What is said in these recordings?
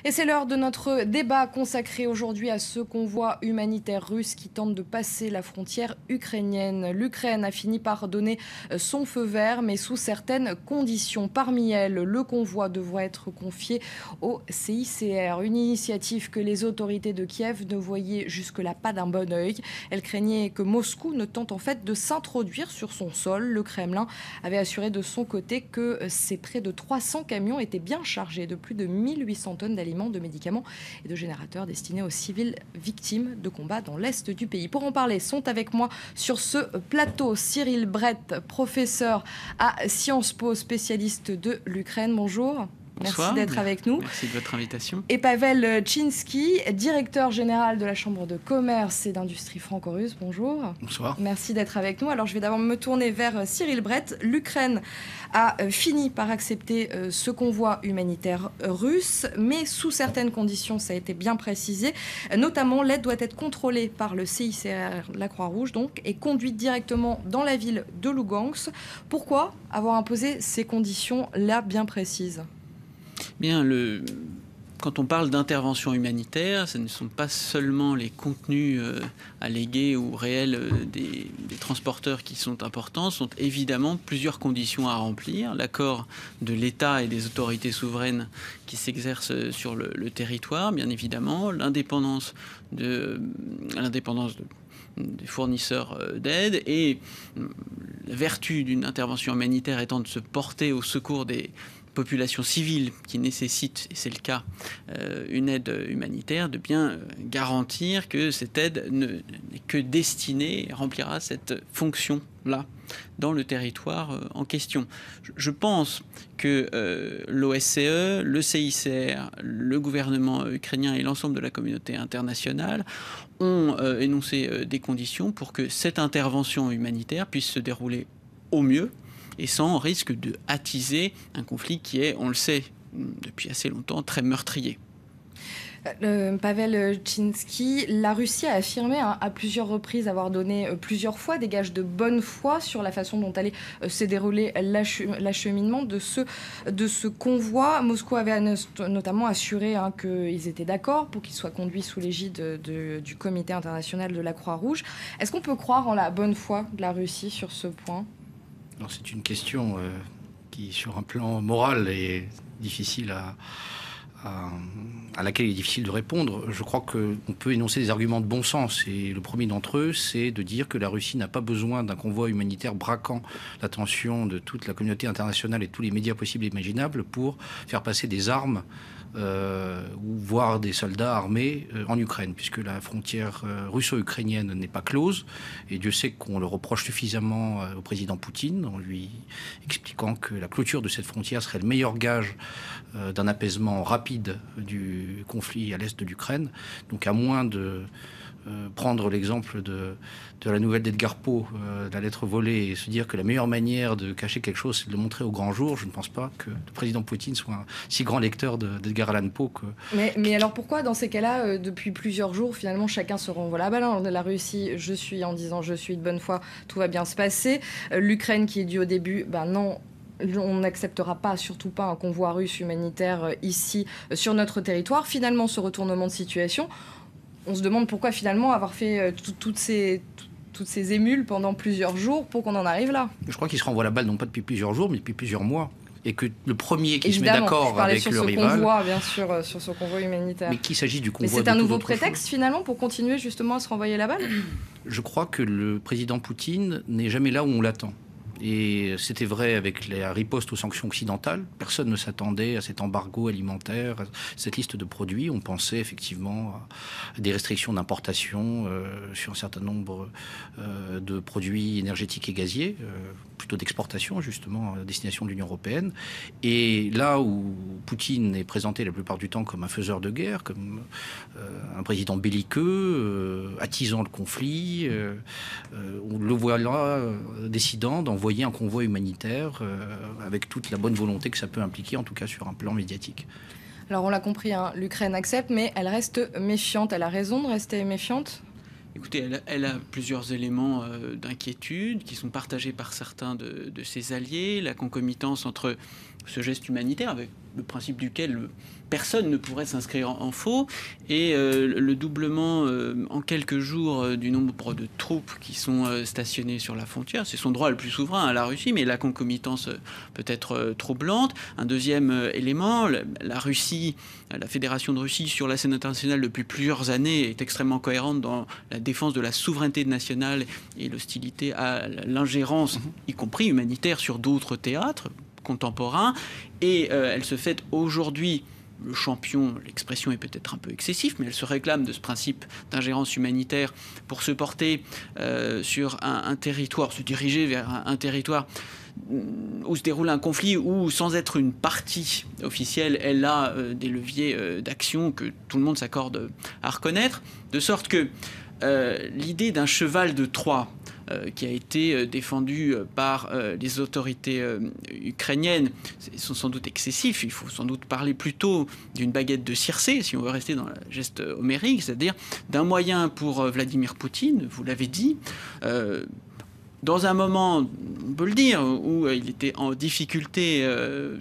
Et c'est l'heure de notre débat consacré aujourd'hui à ce convoi humanitaire russe qui tente de passer la frontière ukrainienne. L'Ukraine a fini par donner son feu vert, mais sous certaines conditions. Parmi elles, le convoi devra être confié au CICR, une initiative que les autorités de Kiev ne voyaient jusque-là pas d'un bon œil. Elles craignaient que Moscou ne tente en fait de s'introduire sur son sol. Le Kremlin avait assuré de son côté que ces près de 300 camions étaient bien chargés de plus de 1800 tonnes d'aliments, de médicaments et de générateurs destinés aux civils victimes de combats dans l'est du pays. Pour en parler, sont avec moi sur ce plateau Cyril Brett, professeur à Sciences Po, spécialiste de l'Ukraine. Bonjour. Bonsoir, merci d'être avec nous. Merci de votre invitation. Et Pavel Tchinski, directeur général de la Chambre de commerce et d'industrie franco-russe. Bonjour. Bonsoir. Merci d'être avec nous. Alors je vais d'abord me tourner vers Cyril Brett. L'Ukraine a fini par accepter ce convoi humanitaire russe, mais sous certaines conditions, ça a été bien précisé. Notamment, l'aide doit être contrôlée par le CICR, la Croix-Rouge donc, et conduite directement dans la ville de Lugansk. Pourquoi avoir imposé ces conditions-là bien précises ? Bien, quand on parle d'intervention humanitaire, ce ne sont pas seulement les contenus allégués ou réels des transporteurs qui sont importants, sont évidemment plusieurs conditions à remplir. L'accord de l'État et des autorités souveraines qui s'exercent sur le territoire, bien évidemment, l'indépendance des fournisseurs d'aide et la vertu d'une intervention humanitaire étant de se porter au secours des population civile qui nécessite, et c'est le cas, une aide humanitaire, de bien garantir que cette aide n'est que destinée, remplira cette fonction-là dans le territoire en question. Je pense que l'OSCE, le CICR, le gouvernement ukrainien et l'ensemble de la communauté internationale ont énoncé des conditions pour que cette intervention humanitaire puisse se dérouler au mieux et sans risque de attiser un conflit qui est, on le sait, depuis assez longtemps, très meurtrier. Pavel Tchinski, la Russie a affirmé à plusieurs reprises avoir donné plusieurs fois des gages de bonne foi sur la façon dont allait se dérouler l'acheminement de ce convoi. Moscou avait notamment assuré qu'ils étaient d'accord pour qu'il soit conduit sous l'égide du Comité international de la Croix-Rouge. Est-ce qu'on peut croire en la bonne foi de la Russie sur ce point ? C'est une question qui, sur un plan moral, est difficile à laquelle il est difficile de répondre. Je crois qu'on peut énoncer des arguments de bon sens. Et le premier d'entre eux, c'est de dire que la Russie n'a pas besoin d'un convoi humanitaire braquant l'attention de toute la communauté internationale et tous les médias possibles et imaginables pour faire passer des armes ou voir des soldats armés en Ukraine, puisque la frontière russo-ukrainienne n'est pas close. Et Dieu sait qu'on le reproche suffisamment au président Poutine, en lui expliquant que la clôture de cette frontière serait le meilleur gage d'un apaisement rapide du conflit à l'est de l'Ukraine. Donc à moins de prendre l'exemple de la nouvelle d'Edgar Poe, la lettre volée, et se dire que la meilleure manière de cacher quelque chose, c'est de le montrer au grand jour, je ne pense pas que le président Poutine soit un si grand lecteur d'Edgar Allan Poe. Mais alors pourquoi, dans ces cas-là, depuis plusieurs jours, finalement, chacun se renvoie la balle ? La Russie, je suis de bonne foi, tout va bien se passer. L'Ukraine qui est dit au début, non, on n'acceptera pas, surtout pas un convoi russe humanitaire ici, sur notre territoire. Finalement, ce retournement de situation, on se demande pourquoi finalement avoir fait toutes ces émules pendant plusieurs jours pour qu'on en arrive là. Je crois qu'il se renvoie la balle non pas depuis plusieurs jours, mais depuis plusieurs mois. Et que le premier qui se met d'accord avec le rival... Convoi, bien sûr, sur ce convoi humanitaire. Mais qu'il s'agisse du convoi... Mais c'est un nouveau prétexte, finalement, pour continuer justement à se renvoyer la balle ? Je crois que le président Poutine n'est jamais là où on l'attend. Et c'était vrai avec la riposte aux sanctions occidentales. Personne ne s'attendait à cet embargo alimentaire, à cette liste de produits. On pensait effectivement à des restrictions d'importation sur un certain nombre de produits énergétiques et gaziers, plutôt d'exportation justement à destination de l'Union européenne. Et là où Poutine est présenté la plupart du temps comme un faiseur de guerre, comme un président belliqueux, attisant le conflit, on le voit là décidant d'envoyer un convoi humanitaire avec toute la bonne volonté que ça peut impliquer, en tout cas sur un plan médiatique. Alors on l'a compris, l'Ukraine accepte, mais elle reste méfiante. Elle a raison de rester méfiante ? Écoutez, elle a plusieurs éléments d'inquiétude qui sont partagés par certains de ses alliés. La concomitance entre ce geste humanitaire, avec le principe duquel personne ne pourrait s'inscrire en faux, et le doublement en quelques jours du nombre de troupes qui sont stationnées sur la frontière. C'est son droit le plus souverain à la Russie, mais la concomitance peut être troublante. Un deuxième élément, la Russie, la Fédération de Russie sur la scène internationale depuis plusieurs années est extrêmement cohérente dans la défense de la souveraineté nationale et l'hostilité à l'ingérence, y compris humanitaire, sur d'autres théâtres contemporains. Et elle se fait aujourd'hui le champion, l'expression est peut-être un peu excessive, mais elle se réclame de ce principe d'ingérence humanitaire pour se porter sur un territoire, se diriger vers un territoire où se déroule un conflit, où sans être une partie officielle, elle a des leviers d'action que tout le monde s'accorde à reconnaître, de sorte que l'idée d'un cheval de Troie qui a été défendu par les autorités ukrainiennes sont sans doute excessifs. Il faut sans doute parler plutôt d'une baguette de Circé, si on veut rester dans le geste homérique, c'est-à-dire d'un moyen pour Vladimir Poutine, vous l'avez dit, dans un moment, on peut le dire, où il était en difficulté,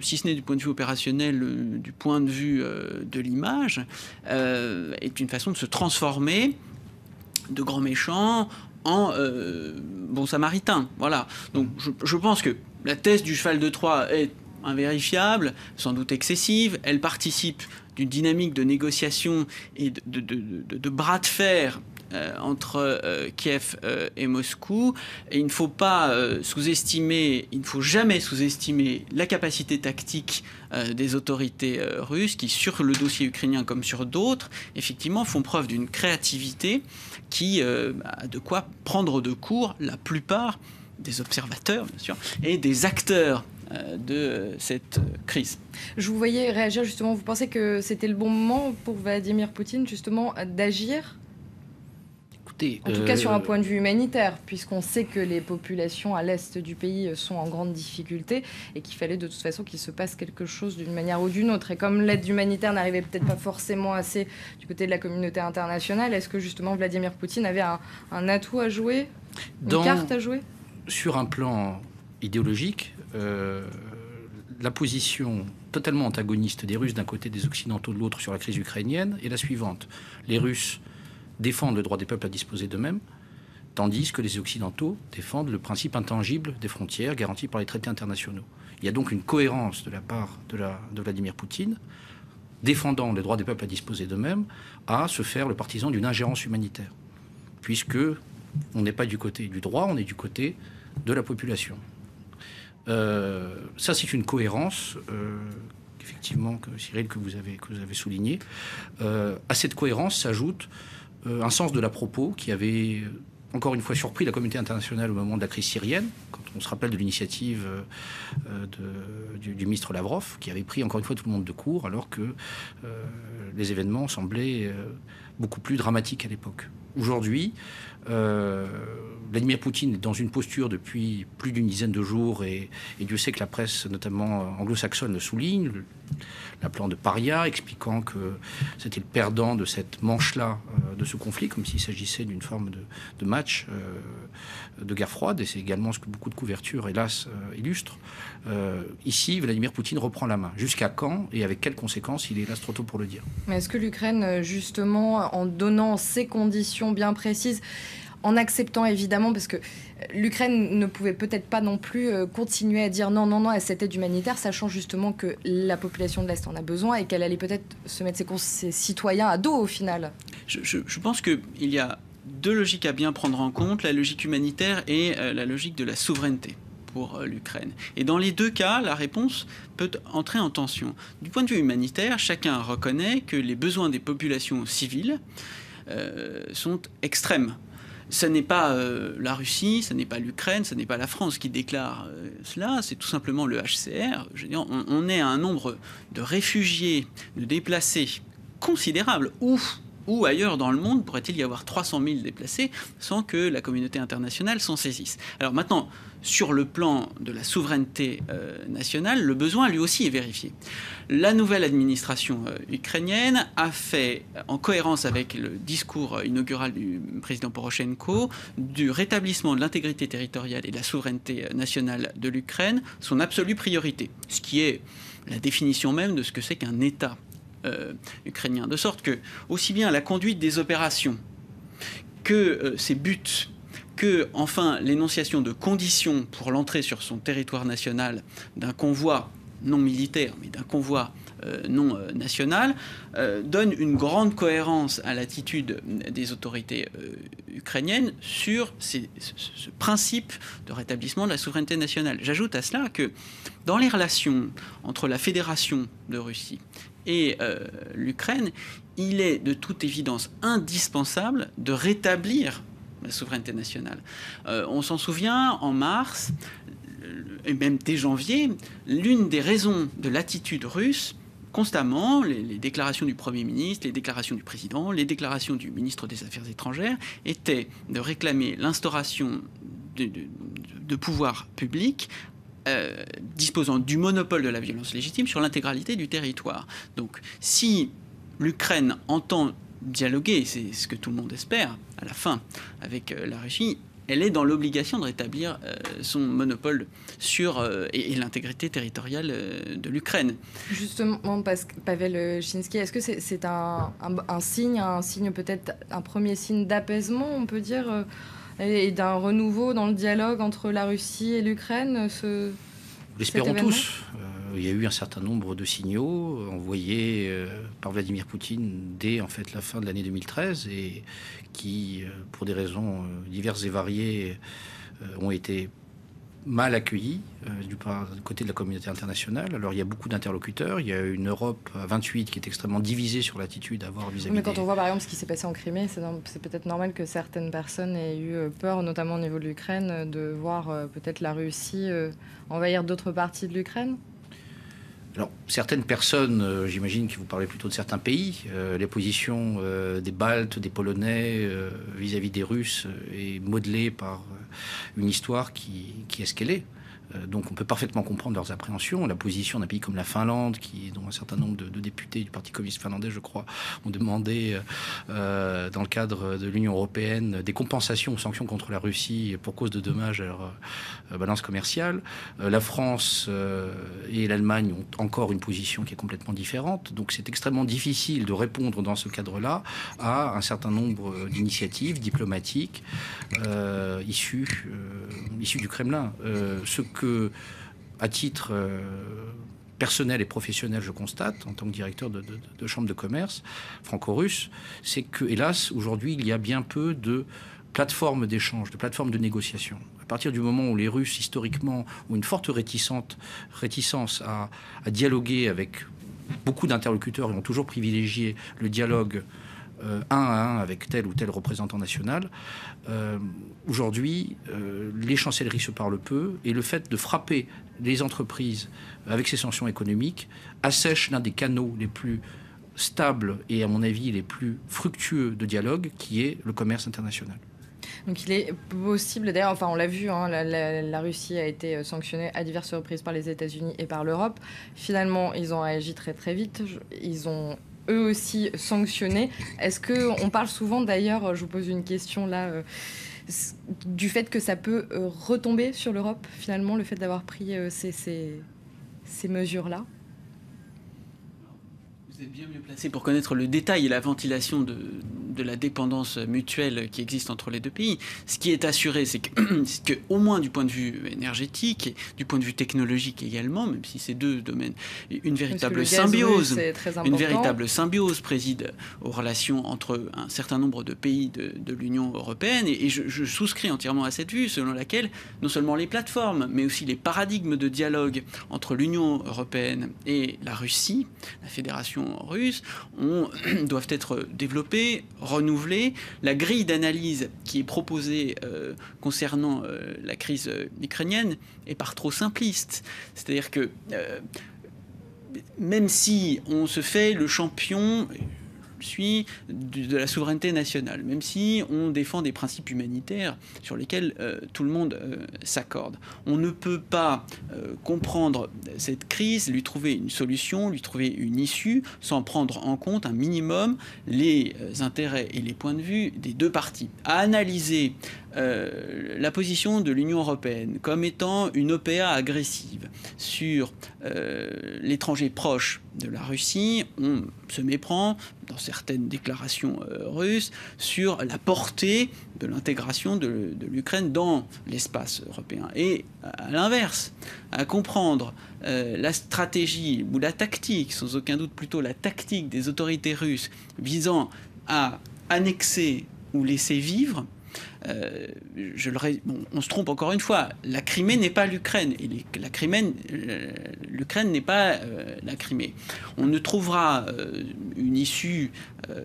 si ce n'est du point de vue opérationnel, du point de vue de l'image, est une façon de se transformer de grand méchant en bon samaritain. Voilà. Donc je pense que la thèse du cheval de Troie est invérifiable, sans doute excessive. Elle participe d'une dynamique de négociation et de bras de fer entre Kiev et Moscou. Et il ne faut pas sous-estimer, il ne faut jamais sous-estimer la capacité tactique des autorités russes qui, sur le dossier ukrainien comme sur d'autres, effectivement font preuve d'une créativité qui a de quoi prendre de court la plupart des observateurs, bien sûr, et des acteurs de cette crise. Je vous voyais réagir justement, vous pensez que c'était le bon moment pour Vladimir Poutine justement d'agir ? En tout cas sur un point de vue humanitaire, puisqu'on sait que les populations à l'est du pays sont en grande difficulté et qu'il fallait de toute façon qu'il se passe quelque chose d'une manière ou d'une autre. Et comme l'aide humanitaire n'arrivait peut-être pas forcément assez du côté de la communauté internationale, est-ce que justement Vladimir Poutine avait un atout à jouer, une carte à jouer ? Sur un plan idéologique, la position totalement antagoniste des Russes d'un côté, des Occidentaux de l'autre sur la crise ukrainienne est la suivante. Les Russes défendent le droit des peuples à disposer d'eux-mêmes, tandis que les Occidentaux défendent le principe intangible des frontières garanties par les traités internationaux. Il y a donc une cohérence de la part de Vladimir Poutine, défendant le droit des peuples à disposer d'eux-mêmes, à se faire le partisan d'une ingérence humanitaire, puisque on n'est pas du côté du droit, on est du côté de la population. Ça, c'est une cohérence effectivement, Cyril, que vous avez souligné. À cette cohérence s'ajoute un sens de la propos qui avait, encore une fois, surpris la communauté internationale au moment de la crise syrienne, quand on se rappelle de l'initiative du ministre Lavrov, qui avait pris, encore une fois, tout le monde de court, alors que les événements semblaient beaucoup plus dramatiques à l'époque. Aujourd'hui, Vladimir Poutine est dans une posture depuis plus d'une dizaine de jours, et Dieu sait que la presse, notamment anglo-saxonne, le souligne, l'appelant de paria, expliquant que c'était le perdant de cette manche-là, de ce conflit, comme s'il s'agissait d'une forme de match de guerre froide, et c'est également ce que beaucoup de couvertures, hélas, illustrent. Ici, Vladimir Poutine reprend la main. Jusqu'à quand et avec quelles conséquences, il est hélas trop tôt pour le dire. Mais est-ce que l'Ukraine, justement, en donnant ces conditions bien précises, en acceptant évidemment, parce que l'Ukraine ne pouvait peut-être pas non plus continuer à dire non à cette aide humanitaire, sachant justement que la population de l'Est en a besoin et qu'elle allait peut-être se mettre ses citoyens à dos au final. Je pense qu'il y a deux logiques à bien prendre en compte, la logique humanitaire et la logique de la souveraineté pour l'Ukraine. Et dans les deux cas, la réponse peut entrer en tension. Du point de vue humanitaire, chacun reconnaît que les besoins des populations civiles sont extrêmes. Ce n'est pas la Russie, ce n'est pas l'Ukraine, ce n'est pas la France qui déclare cela, c'est tout simplement le HCR. Je veux dire, on est à un nombre de réfugiés, de déplacés considérable, ou Où ailleurs dans le monde pourrait-il y avoir 300 000 déplacés sans que la communauté internationale s'en saisisse? Alors maintenant, sur le plan de la souveraineté nationale, le besoin lui aussi est vérifié. La nouvelle administration ukrainienne a fait, en cohérence avec le discours inaugural du président Poroshenko, du rétablissement de l'intégrité territoriale et de la souveraineté nationale de l'Ukraine son absolue priorité, ce qui est la définition même de ce que c'est qu'un État ukrainien. De sorte que, aussi bien la conduite des opérations que ses buts, que, enfin, l'énonciation de conditions pour l'entrée sur son territoire national d'un convoi non militaire, mais d'un convoi non national, donne une grande cohérence à l'attitude des autorités ukrainiennes sur ce principe de rétablissement de la souveraineté nationale. J'ajoute à cela que dans les relations entre la Fédération de Russie et l'Ukraine, il est de toute évidence indispensable de rétablir la souveraineté nationale. On s'en souvient, en mars, et même dès janvier, l'une des raisons de l'attitude russe, constamment, les déclarations du Premier ministre, les déclarations du Président, les déclarations du ministre des Affaires étrangères, étaient de réclamer l'instauration de pouvoirs publics disposant du monopole de la violence légitime sur l'intégralité du territoire. Donc, si l'Ukraine entend dialoguer, c'est ce que tout le monde espère, à la fin, avec la Russie, elle est dans l'obligation de rétablir son monopole sur et l'intégrité territoriale de l'Ukraine. Justement, Pavel Chinsky, est-ce que c'est un signe peut-être un premier signe d'apaisement, on peut dire, et d'un renouveau dans le dialogue entre la Russie et l'Ukraine, L'espérons tous. Il y a eu un certain nombre de signaux envoyés par Vladimir Poutine dès en fait la fin de l'année 2013 et qui, pour des raisons diverses et variées, ont été mal accueillis du côté de la communauté internationale. Alors il y a beaucoup d'interlocuteurs, il y a une Europe à 28 qui est extrêmement divisée sur l'attitude à avoir vis-à-vis Mais quand on voit par exemple ce qui s'est passé en Crimée, c'est peut-être normal que certaines personnes aient eu peur, notamment au niveau de l'Ukraine, de voir peut-être la Russie envahir d'autres parties de l'Ukraine. Alors, certaines personnes, j'imagine que vous parlez plutôt de certains pays, les positions des Baltes, des Polonais vis-à-vis des Russes est modelée par une histoire qui est ce qu'elle est. Donc on peut parfaitement comprendre leurs appréhensions. La position d'un pays comme la Finlande, dont un certain nombre de députés du Parti communiste finlandais, je crois, ont demandé, dans le cadre de l'Union européenne, des compensations aux sanctions contre la Russie pour cause de dommages à leur balance commerciale. La France et l'Allemagne ont encore une position qui est complètement différente. Donc c'est extrêmement difficile de répondre dans ce cadre-là à un certain nombre d'initiatives diplomatiques issues du Kremlin. Ce que, à titre personnel et professionnel, je constate, en tant que directeur de chambre de commerce franco-russe, c'est que, hélas, aujourd'hui, il y a bien peu de plateformes d'échange, de plateformes de négociation. À partir du moment où les Russes, historiquement, ont une forte réticence à dialoguer avec beaucoup d'interlocuteurs et ont toujours privilégié le dialogue un à un avec tel ou tel représentant national. Aujourd'hui, les chancelleries se parlent peu et le fait de frapper les entreprises avec ces sanctions économiques assèche l'un des canaux les plus stables et, à mon avis, les plus fructueux de dialogue, qui est le commerce international. Donc il est possible, d'ailleurs, enfin on l'a vu, hein, la Russie a été sanctionnée à diverses reprises par les États-Unis et par l'Europe. Finalement, ils ont réagi très très vite. Ils ont eux aussi sanctionnés. Est-ce qu'on parle souvent, d'ailleurs, je vous pose une question là, du fait que ça peut retomber sur l'Europe, finalement, le fait d'avoir pris ces mesures-là? Vous êtes bien mieux placé pour connaître le détail et la ventilation de la dépendance mutuelle qui existe entre les deux pays. Ce qui est assuré, c'est que, au moins du point de vue énergétique et du point de vue technologique également, même si ces deux domaines, une véritable symbiose préside aux relations entre un certain nombre de pays de l'Union européenne. Et je souscris entièrement à cette vue, selon laquelle non seulement les plateformes, mais aussi les paradigmes de dialogue entre l'Union européenne et la Russie, la Fédération russe, doivent être développés, renouvelés. La grille d'analyse qui est proposée concernant la crise ukrainienne est par trop simpliste. C'est-à-dire que même si on se fait le champion, celui de la souveraineté nationale, même si on défend des principes humanitaires sur lesquels tout le monde s'accorde. On ne peut pas comprendre cette crise, lui trouver une solution, lui trouver une issue, sans prendre en compte un minimum les intérêts et les points de vue des deux parties. À analyser la position de l'Union européenne comme étant une OPA agressive sur l'étranger proche de la Russie, on se méprend dans certaines déclarations russes sur la portée de l'intégration de l'Ukraine dans l'espace européen. Et à l'inverse, à comprendre la stratégie ou la tactique, sans aucun doute plutôt la tactique des autorités russes visant à annexer ou laisser vivre, on se trompe encore une fois. La Crimée n'est pas l'Ukraine et l'Ukraine n'est pas la Crimée. On ne trouvera une issue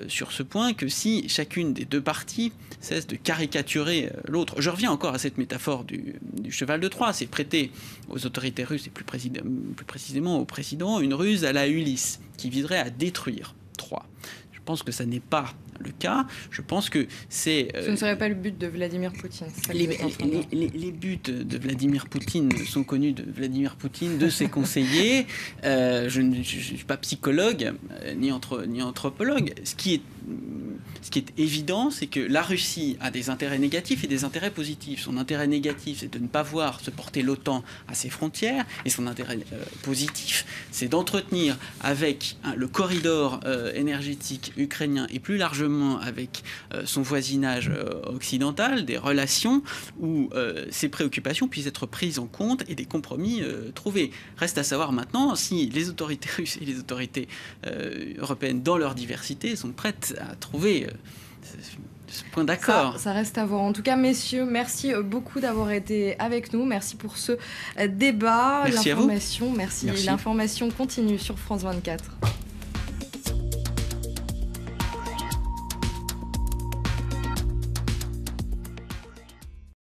sur ce point que si chacune des deux parties cesse de caricaturer l'autre. Je reviens encore à cette métaphore du cheval de Troie. C'est prêter aux autorités russes et plus précisément au président une ruse à la Ulysse qui viserait à détruire Troie. Je pense que ça n'est pas le cas. Je pense que c'est... Ce ne serait pas le but de Vladimir Poutine. Les buts de Vladimir Poutine sont connus de Vladimir Poutine, de ses conseillers. Je ne suis pas psychologue ni anthropologue. Ce qui est évident, c'est que la Russie a des intérêts négatifs et des intérêts positifs. Son intérêt négatif, c'est de ne pas voir se porter l'OTAN à ses frontières. Et son intérêt positif, c'est d'entretenir avec le corridor énergétique ukrainien et plus largement avec son voisinage occidental, des relations où ses préoccupations puissent être prises en compte et des compromis trouvés. Reste à savoir maintenant si les autorités russes et les autorités européennes, dans leur diversité, sont prêtes à trouver ce point d'accord. Ça reste à voir. En tout cas, messieurs, merci beaucoup d'avoir été avec nous. Merci pour ce débat. Merci à vous. Merci. L'information continue sur France 24.